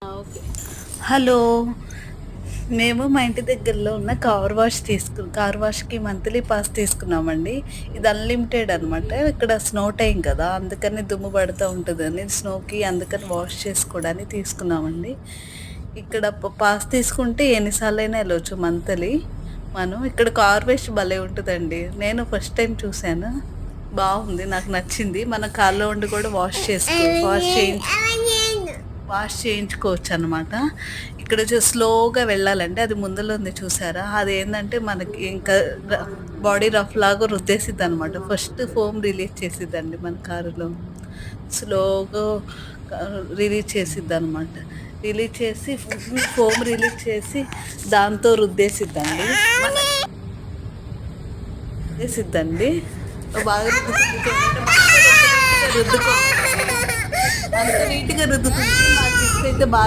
Okay. Hello. మేము మా ఇంటి దగ్గరలో ఉన్న కార్ వాష్‌కి మంత్లీ పాస్ తీసుకున్నామండి. ఇది అన్‌లిమిటెడ్ అనమాట. ఇక్కడ స్నో టైమ్ కదా! అందుకని దుమ్ము పడుతూ ఉంటదని స్నోకి అందుకని వాష్ చేసుకోవడానికి తీసుకున్నామండి. ఇక్కడ పాస్ తీసుకుంటే ఎన్ని సార్లైనా ఎళ్ళొచ్చు మంత్లీ. మనం ఇక్కడ కార్ వాష్ భలే ఉంటదండి. నేను ఫస్ట్ టైమ్ చూసాను. బావుంది. నాకు నచ్చింది. మన కార్‌లో ఉండి కూడా వాష్ చేయించుకోవచ్చనమాట. ఇక్కడ స్లోగా వెళ్ళాలండి. అది ముందులో ఉంది చూసారా? అదేందంటే మనకి ఇంకా బాడీ రఫ్‌లాగా రుద్దేసిద్దనమాట. ఫస్ట్ ఫోమ్ రిలీజ్ చేసిద్దండి మన కారులో. స్లోగా రిలీజ్ చేసిద్దనమాట. రిలీజ్ చేసి ఫోమ్ రిలీజ్ చేసి దాంతో రుద్దేసిద్దండి. రుద్దేసిద్దండి. బాగా రుద్దుకో అంత నీట్‌గా రుద్దుతుంది. నాకిప్పుడైతే